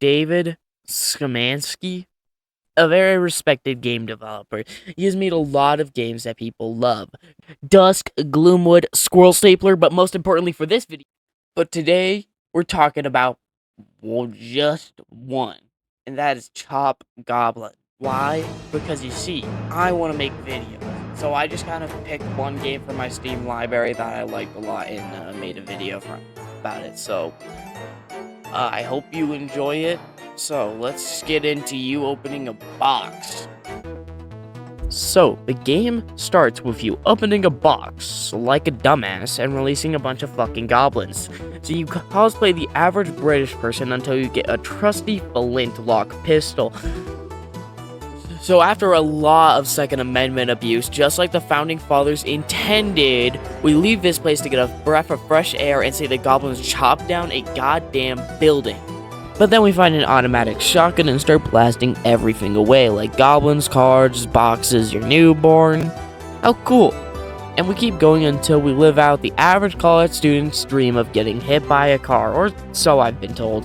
David Szymanski, a very respected game developer. He has made a lot of games that people love. Dusk, Gloomwood, Squirrel Stapler, but most importantly for this video. But today, we're talking about, well, just one. And that is Chop Goblin. Why? Because you see, I want to make videos. So I just kind of picked one game from my Steam library that I liked a lot and made a video about it. So I hope you enjoy it. So let's get into you opening a box. So, the game starts with you opening a box like a dumbass and releasing a bunch of fucking goblins. So you cosplay the average British person until you get a trusty flintlock pistol. So after a lot of Second Amendment abuse, just like the Founding Fathers intended, we leave this place to get a breath of fresh air and see the goblins chop down a goddamn building. But then we find an automatic shotgun and start blasting everything away, like goblins, cards, boxes, your newborn. How cool. And we keep going until we live out the average college student's dream of getting hit by a car, or so I've been told.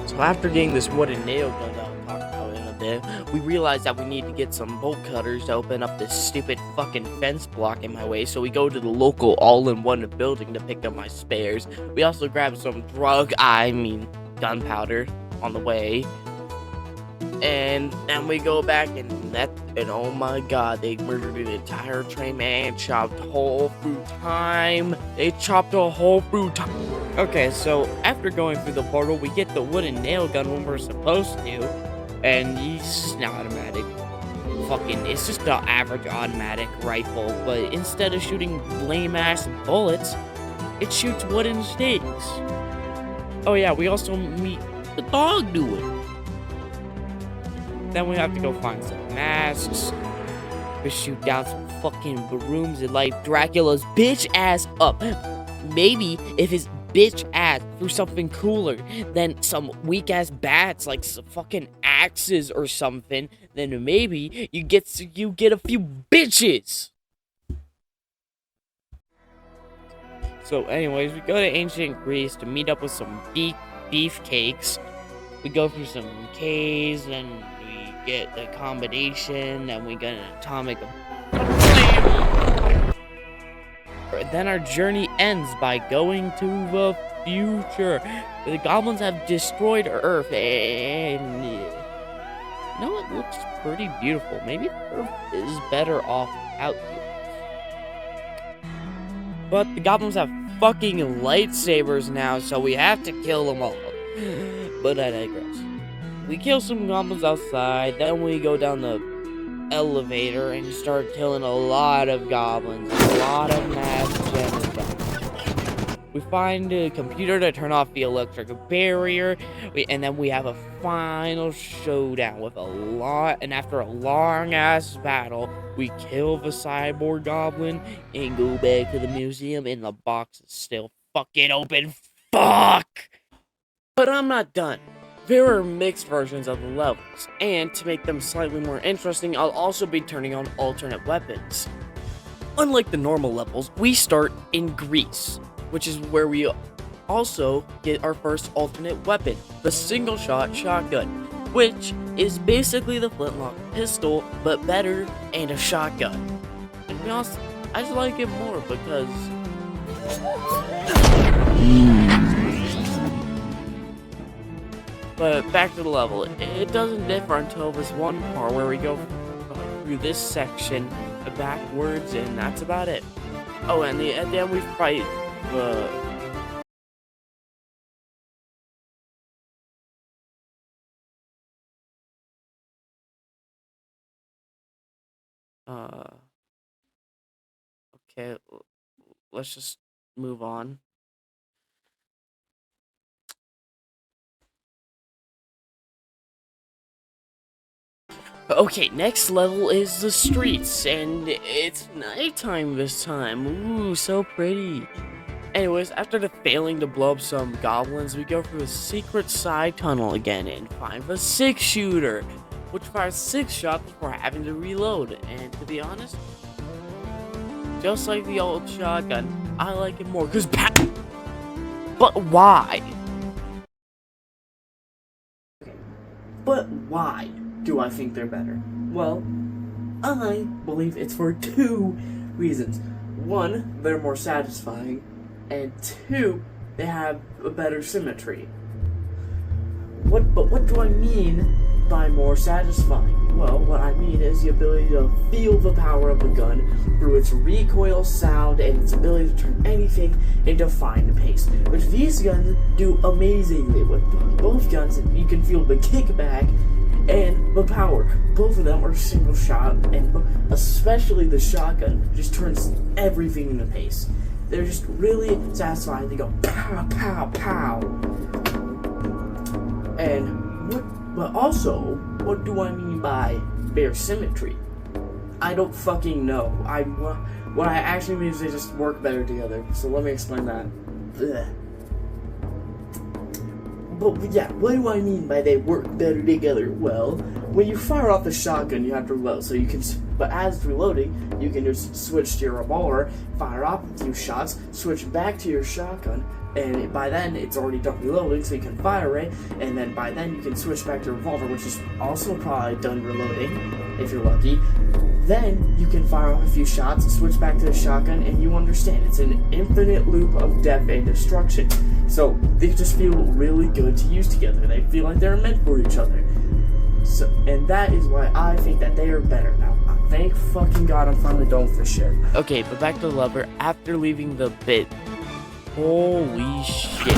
So after getting this wooden nail gun that I'll talk about in a bit, we realize that we need to get some bolt cutters to open up this stupid fucking fence block in my way, so we go to the local all-in-one building to pick up my spares. We also grab some gunpowder on the way, and then we go back and oh my god, they murdered an entire train, man. Chopped whole through time. They chopped a hole through time. Okay, so after going through the portal, we get the wooden nail gun when we're supposed to, and it's an automatic. It's just an average automatic rifle, but instead of shooting lame ass bullets, it shoots wooden stakes. Oh yeah, we also meet the dog dude. Then we have to go find some masks. We shoot down some fucking brooms and light Dracula's bitch ass up. Maybe if his bitch ass threw something cooler than some weak ass bats like some fucking axes or something, then maybe you get a few bitches. So anyways, we go to ancient Greece to meet up with some beefcakes. We go through some caves, and we get the combination, and we get an atomic. Then our journey ends by going to the future. The goblins have destroyed Earth, and you know, it looks pretty beautiful. Maybe Earth is better off out here. But the goblins have fucking lightsabers now, so we have to kill them all. But I digress. We kill some goblins outside, then we go down the elevator and start killing a lot of goblins. A lot of mass genocide. We find a computer to turn off the electric barrier, and then we have a final showdown with and after a long-ass battle, we kill the cyborg goblin and go back to the museum, and the box is still fucking open. Fuck! But I'm not done. There are mixed versions of the levels, and to make them slightly more interesting, I'll also be turning on alternate weapons. Unlike the normal levels, we start in Greece, which is where we also get our first alternate weapon, the single-shot shotgun, which is basically the flintlock pistol, but better and a shotgun. And to be honest, I just like it more because... But back to the level, it doesn't differ until this one part where we go through this section backwards, and that's about it. Oh, and at the end we fight okay, let's just move on. Okay, next level is the streets, and it's nighttime this time. Ooh, so pretty. Anyways, after failing to blow up some goblins, we go through a secret side tunnel again and find the 6-shooter, which fires 6 shots before having to reload. And to be honest, just like the old shotgun, I like it more, cause but why? But why do I think they're better? Well, I believe it's for two reasons. One, they're more satisfying, and two, they have a better symmetry. But what do I mean by more satisfying? Well, what I mean is the ability to feel the power of the gun through its recoil sound and its ability to turn anything into fine pace, which these guns do amazingly. With both guns, you can feel the kickback and the power. Both of them are single shot, and especially the shotgun just turns everything into pace. They're just really satisfying. They go pow, pow, pow. But also, what do I mean by better symmetry? I don't fucking know. What I actually mean is they just work better together. So let me explain that. Blech. But yeah, what do I mean by they work better together? Well, when you fire off the shotgun, you have to reload. So you can, but as reloading, you can just switch to your revolver, fire off a few shots, switch back to your shotgun, and by then it's already done reloading, so you can fire it, and then by then you can switch back to your revolver, which is also probably done reloading, if you're lucky. Then you can fire off a few shots, switch back to the shotgun, and you understand it's an infinite loop of death and destruction. So they just feel really good to use together. They feel like they're meant for each other. So, and that is why I think that they are better now. Thank fucking God I'm finally done for shit. Okay, but back to the lover. After leaving the pit, holy shit.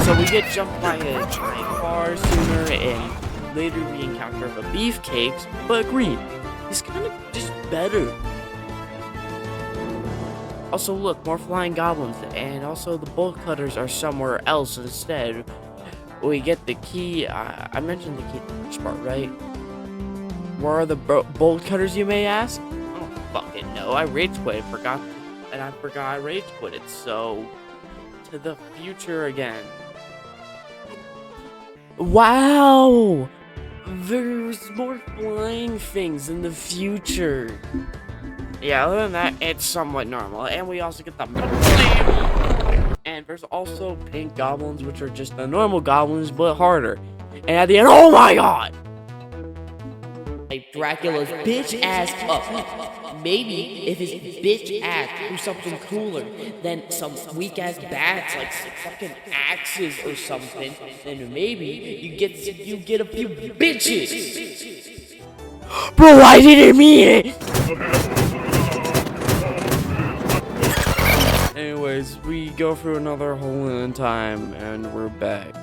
So we get jumped by a giant car sooner, and later we encounter the beefcakes, but green. He's kind of just better. Also, look, more flying goblins, and also the bolt cutters are somewhere else instead. We get the key. I mentioned the key in the first part, right? Where are the bolt cutters, you may ask? I don't fucking know. I rage quit, I forgot I rage quitted, so to the future again. Wow! There's more flying things in the future. Yeah, other than that, it's somewhat normal. And we also get the and there's also pink goblins, which are just the normal goblins, but harder. And at the end, oh my god! Like Dracula's bitch ass up. Maybe if his bitch ass do something cooler than some weak ass bats like some fucking axes or something, then maybe you get a few bitches. Bro, I didn't mean it. Anyways, we go through another hole in time and we're back.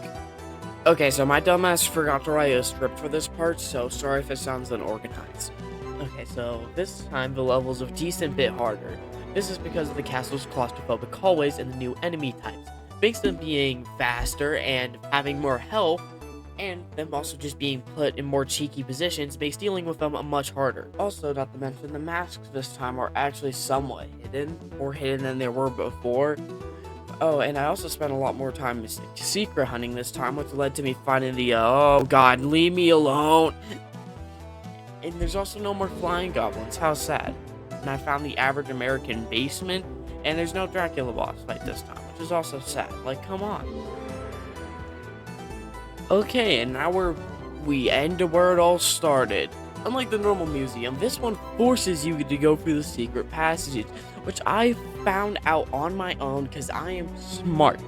Okay, so my dumbass forgot to write a script for this part, so sorry if it sounds unorganized. Okay, so this time the levels a decent bit harder. This is because of the castle's claustrophobic hallways and the new enemy types. Makes them being faster and having more health, and them also just being put in more cheeky positions makes dealing with them much harder. Also, not to mention, the masks this time are actually somewhat hidden, more hidden than they were before. Oh, and I also spent a lot more time secret hunting this time, which led to me finding the, oh god, leave me alone. And there's also no more flying goblins, how sad. And I found the average American basement, and there's no Dracula boss fight this time, which is also sad. Like, come on. Okay, and now we end where it all started. Unlike the normal museum, this one forces you to go through the secret passages, which I found out on my own because I am smart.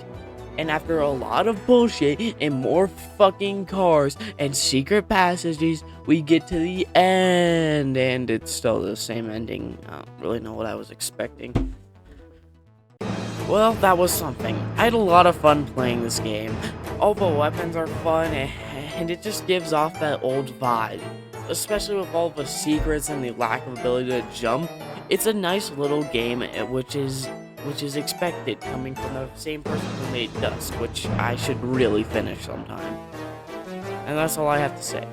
And after a lot of bullshit and more fucking cars and secret passages, we get to the end, and it's still the same ending. I don't really know what I was expecting. Well, that was something. I had a lot of fun playing this game. All the weapons are fun, and it just gives off that old vibe. Especially with all the secrets and the lack of ability to jump. It's a nice little game, which is expected, coming from the same person who made Dusk, which I should really finish sometime. And that's all I have to say.